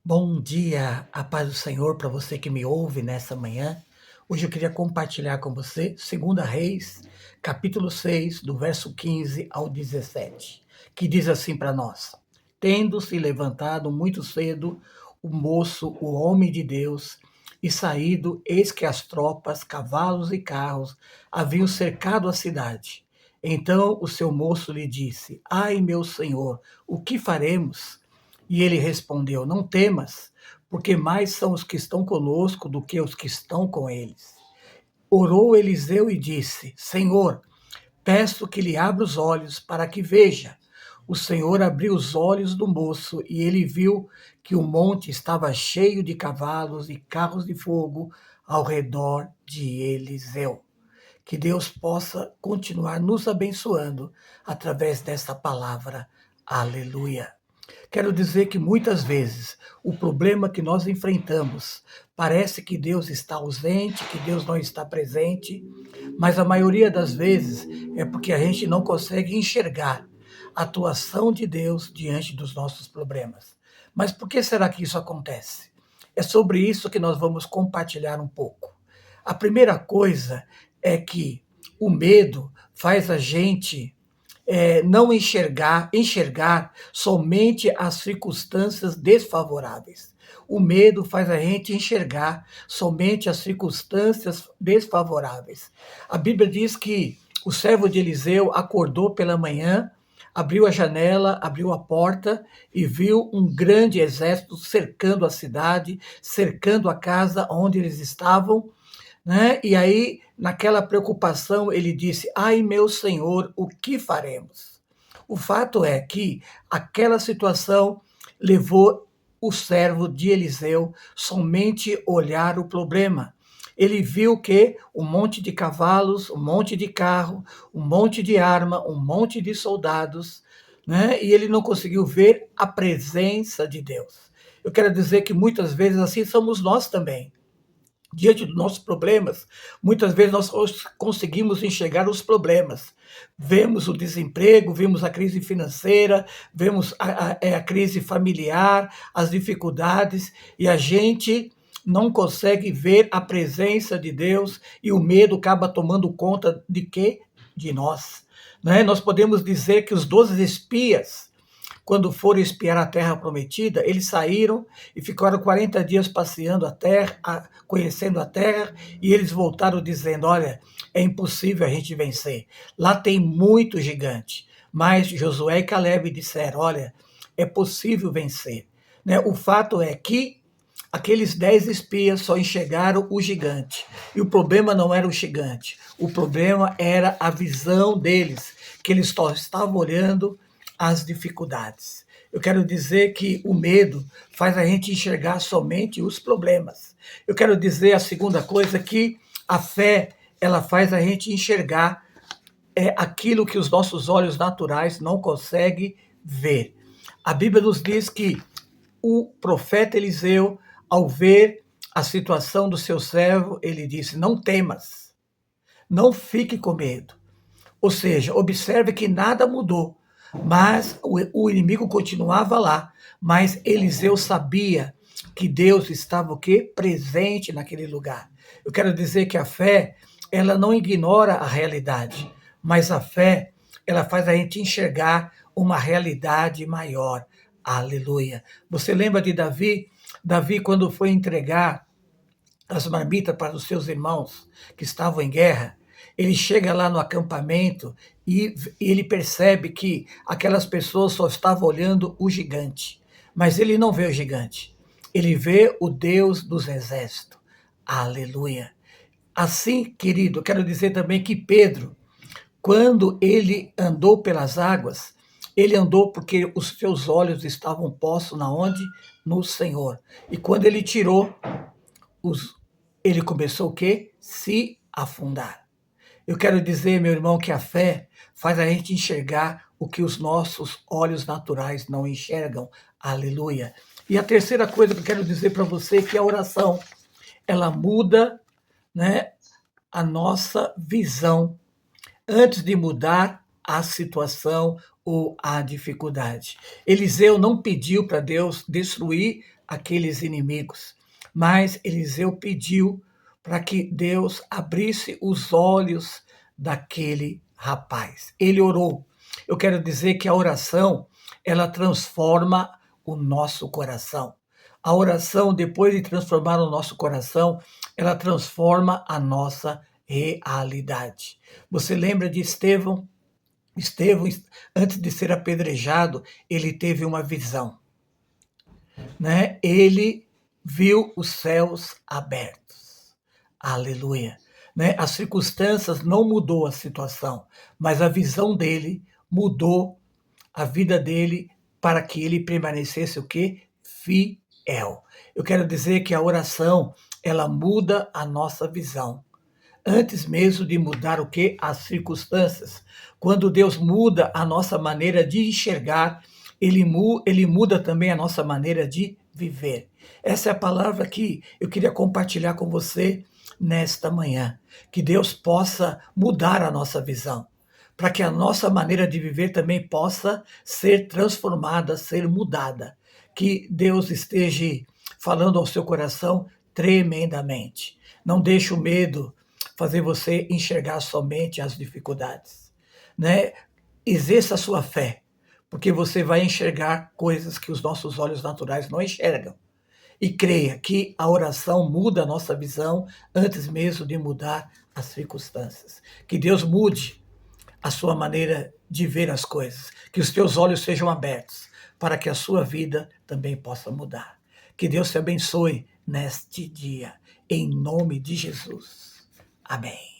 Bom dia, a paz do Senhor para você que me ouve nessa manhã. Hoje eu queria compartilhar com você 2 Reis, capítulo 6, do verso 15 ao 17, que diz assim para nós: Tendo se levantado muito cedo o moço, o homem de Deus, e saído, eis que as tropas, cavalos e carros haviam cercado a cidade. Então o seu moço lhe disse: Ai, meu senhor, o que faremos? E ele respondeu: Não temas, porque mais são os que estão conosco do que os que estão com eles. Orou Eliseu e disse: Senhor, peço que lhe abra os olhos para que veja. O Senhor abriu os olhos do moço e ele viu que o monte estava cheio de cavalos e carros de fogo ao redor de Eliseu. Que Deus possa continuar nos abençoando através desta palavra. Aleluia. Quero dizer que muitas vezes o problema que nós enfrentamos parece que Deus está ausente, que Deus não está presente, mas a maioria das vezes é porque a gente não consegue enxergar a atuação de Deus diante dos nossos problemas. Mas por que será que isso acontece? É sobre isso que nós vamos compartilhar um pouco. A primeira coisa é que o medo faz a gente não enxergar somente as circunstâncias desfavoráveis. O medo faz a gente enxergar somente as circunstâncias desfavoráveis. A Bíblia diz que o servo de Eliseu acordou pela manhã, abriu a janela, abriu a porta e viu um grande exército cercando a cidade, cercando a casa onde eles estavam, né? E aí, naquela preocupação, ele disse: Ai, meu Senhor, o que faremos? O fato é que aquela situação levou o servo de Eliseu somente olhar o problema. Ele viu que um monte de cavalos, um monte de carro, um monte de arma, um monte de soldados, né? E ele não conseguiu ver a presença de Deus. Eu quero dizer que muitas vezes assim somos nós também. Diante dos nossos problemas, muitas vezes nós conseguimos enxergar os problemas. Vemos o desemprego, vemos a crise financeira, vemos a crise familiar, as dificuldades, e a gente não consegue ver a presença de Deus e o medo acaba tomando conta de quê? De nós. Né? Nós podemos dizer que os 12 espias, quando foram espiar a terra prometida, eles saíram e ficaram 40 dias passeando a terra, conhecendo a terra, e eles voltaram dizendo: olha, é impossível a gente vencer. Lá tem muito gigante. Mas Josué e Caleb disseram: olha, é possível vencer. Né? O fato é que aqueles 10 espias só enxergaram o gigante. E o problema não era o gigante. O problema era a visão deles, que eles só estavam olhando as dificuldades. Eu quero dizer que o medo faz a gente enxergar somente os problemas. Eu quero dizer a segunda coisa, que a fé, ela faz a gente enxergar aquilo que os nossos olhos naturais não conseguem ver. A Bíblia nos diz que o profeta Eliseu, ao ver a situação do seu servo, ele disse: não temas, não fique com medo. Ou seja, observe que nada mudou, mas o inimigo continuava lá. Mas Eliseu sabia que Deus estava o quê? Presente naquele lugar. Eu quero dizer que a fé, ela não ignora a realidade, mas a fé, ela faz a gente enxergar uma realidade maior. Aleluia. Você lembra de Davi? Davi, quando foi entregar as marmitas para os seus irmãos que estavam em guerra, ele chega lá no acampamento e ele percebe que aquelas pessoas só estavam olhando o gigante. Mas ele não vê o gigante. Ele vê o Deus dos exércitos. Aleluia. Assim, querido, quero dizer também que Pedro, quando ele andou pelas águas, ele andou porque os seus olhos estavam postos na onde? No Senhor. E quando ele tirou os, ele começou o quê? Se afundar. Eu quero dizer, meu irmão, que a fé faz a gente enxergar o que os nossos olhos naturais não enxergam. Aleluia. E a terceira coisa que eu quero dizer para você é que a oração, ela muda, né, a nossa visão antes de mudar a situação ou a dificuldade. Eliseu não pediu para Deus destruir aqueles inimigos, mas Eliseu pediu para que Deus abrisse os olhos daquele rapaz. Ele orou. Eu quero dizer que a oração, ela transforma o nosso coração. A oração, depois de transformar o nosso coração, ela transforma a nossa realidade. Você lembra de Estevão? Estevão, antes de ser apedrejado, ele teve uma visão, né? Ele viu os céus abertos. Aleluia. Né? As circunstâncias não mudou a situação, mas a visão dele mudou a vida dele para que ele permanecesse o quê? Fiel. Eu quero dizer que a oração, ela muda a nossa visão. Antes mesmo de mudar o que? As circunstâncias. Quando Deus muda a nossa maneira de enxergar, ele muda também a nossa maneira de viver. Essa é a palavra que eu queria compartilhar com você nesta manhã. Que Deus possa mudar a nossa visão, para que a nossa maneira de viver também possa ser transformada, ser mudada. Que Deus esteja falando ao seu coração tremendamente. Não deixe o medo fazer você enxergar somente as dificuldades, né? Exerça a sua fé, porque você vai enxergar coisas que os nossos olhos naturais não enxergam. E creia que a oração muda a nossa visão antes mesmo de mudar as circunstâncias. Que Deus mude a sua maneira de ver as coisas, que os teus olhos sejam abertos para que a sua vida também possa mudar. Que Deus te abençoe neste dia, em nome de Jesus. Amém.